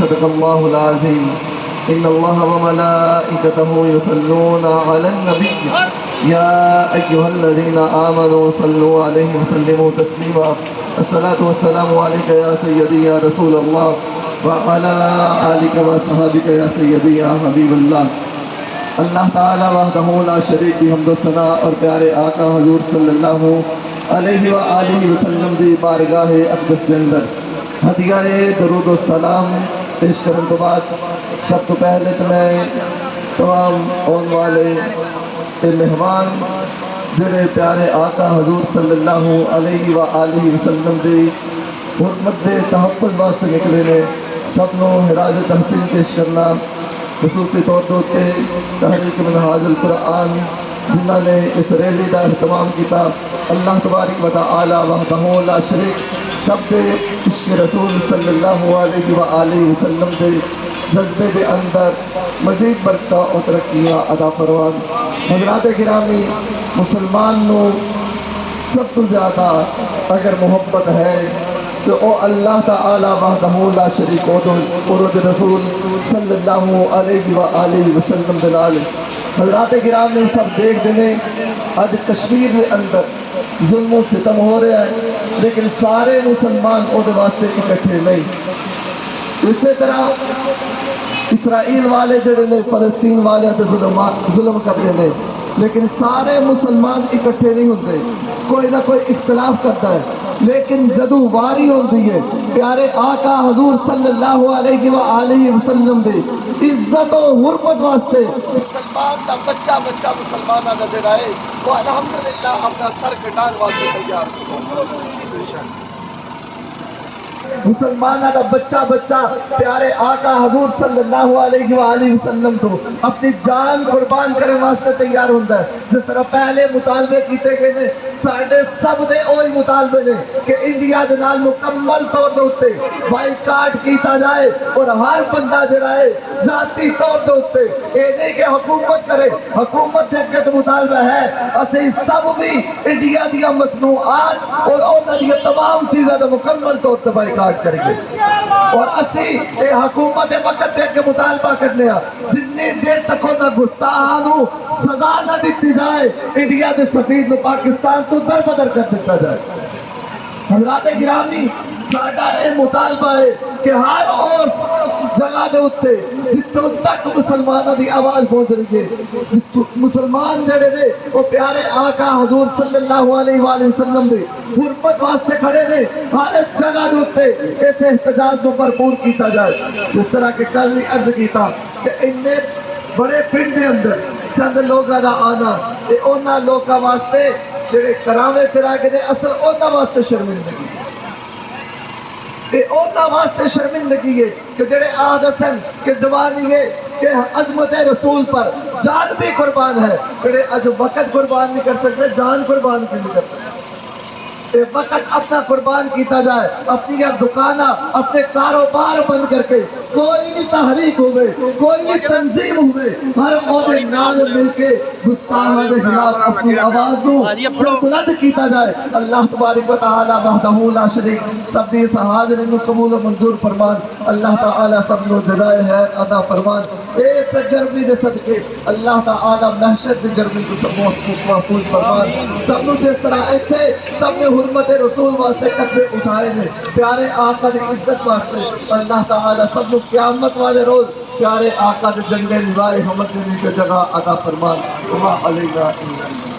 صدق اللہ العظیم ان اللہ وملائکتہ یصلون علی النبی یا ایہا الذین آمنوا صلوا علیہ وسلموا تسلیما الصلاۃ والسلام علیک یا سیدی یا رسول اللہ وعلی آلک وصحابک یا سیدی یا حبیب اللہ۔ اللہ تعالیٰ وحدہ لا شریک کی حمد و ثنا اور پیارے آقا حضور صلی اللہ علیہ وآلہ وسلم دی بارگاہ اقدس دے اندر ہدیہ درود و سلام پیش کرنے تو بعد سب تو پہلے تو میں تمام آن والے مہمان جڑے پیارے آقا حضور صلی اللہ علیہ وآلہ وسلم دی حرمت دے تحفظ واسطے نکلے نے سب نو خراج تحسین پیش کرنا، خصوصی طور پہ تحریک منہاج القرآن جنہوں نے اس ریلی کا اہتمام کیا۔ اللہ تبارک و تعالی وحدہ لا شریک سب دے عشق رسول صلی اللہ علیہ وآلہ وسلم دے جذبے دے اندر مزید برکتہ اور ترقیاں عطا فرمان۔ حضرات گرامی، مسلمان نو سب تو زیادہ اگر محبت ہے تو او اللہ تعالی وحدہ لا شریک اور رسول صلی اللہ علیہ وآلہ وسلم دے نال۔ حضرات گرامی، سب دیکھ دینے آج کشمیر دے اندر ظلم و ستم ہو رہا ہے لیکن سارے مسلمان او دے واسطے اکٹھے نہیں۔ اسی طرح اسرائیل والے جڑے نے فلسطین والے تے ظلم کر رہے نے لیکن سارے مسلمان اکٹھے نہیں ہوتے، کوئی نہ کوئی اختلاف کرتا ہے، لیکن جدو واری ہوتی ہے پیارے آقا حضور صلی اللہ علیہ وآلہ وسلم دے عزت و حرمت واسطے مسلمان دا بچہ مسلمانہ دا جڑا ہے وہ الحمدللہ اپنا سر کٹان واسطے تیار۔ مسلمانہ دا بچہ پیارے آقا حضور صلی اللہ علیہ وآلہ وسلم تو اپنی جان قربان کرنے واسطے تیار ہوتا ہے۔ جس طرح پہلے مطالبے کیتے گئے نے ساڑھے سب دے اوہی مطالبے نے کہ انڈیا دے نال مکمل طور دے ہوتے بائیکاٹ کیتا جائے اور ہر بندہ جڑا ہے ذاتی طور دے ہوتے اے نہیں کہ حکومت کرے، حکومت دے کے تو مطالبہ ہے اسے سب بھی انڈیا دیا مصنوعات اور اونا دیا تمام چیزیں دے مکمل طور دے بائیکاٹ کریں گے اور اسی اے حکومت وقت دے کے مطالبہ کرنے ہیں جتنی دیر تک ہونا گستاحانو سزا نہ دیتی جائے انڈیا دے سفیر نو پاکستان تو در بدر کر دیتا جائے۔ حضرات گرامی، ساڑھا اے مطالبہ ہے کہ ہر اس جگہ دے ہوتے جتوں تک مسلمانہ دی آواز پہنچ رہی ہے، مسلمان جڑے دے وہ پیارے آقا حضور صلی اللہ علیہ وآلہ وسلم دے حرمت واسطے کھڑے دے ہر جگہ دے ہوتے اس احتجاج کو بھرپور کیتا جائے۔ جس طرح کہ کل بھی عرض کیتا کہ اننے بڑے پنڈ دے اندر چند لوگاں دا آنا اے اونا لوگاں واسطے جڑے کراوے چرا کے دے اصل اونا واسطے شرمندگی اے اونا واسطے شرمندگی ہے کہ جڑے آد حسن کہ جوانی ہے کہ عظمت رسول پر جان بھی قربان ہے، جڑے اج وقت قربان نہیں کر سکتے جان قربان کی نہیں کر سکتے۔ اے وقت اپنا قربان کیتا جائے، اپنی دکانہ اپنے کاروبار بند کر کے کوئی بھی تحریک ہوئے کوئی بھی تنظیم ہوئے ہر عہدے نال مل کے گستاحوں کے خلاف اپنی آواز کو سب بلند کیتا جائے۔ اللہ تبارک و تعالی وحدہ لا شریک سب دی اس حاضرین کو قبول و منظور فرمان۔ اللہ تعالی سب نو جزائے خیر عطا فرمان۔ اس گرمی دے صدقے اللہ تعالی محشر دی گرمی کو سب محفوظ فرمان۔ سب نو جس طرح ایتھے سب نے حرمت رسول واسطے کتبے اٹھائے نے پیارے آقا دی عزت واسطے اللہ تعالی سب نو قیامت والے روز پیارے آقا دے جنگے نوائے حمد دینے کے جگہ عطا فرمان۔ وما علینا الا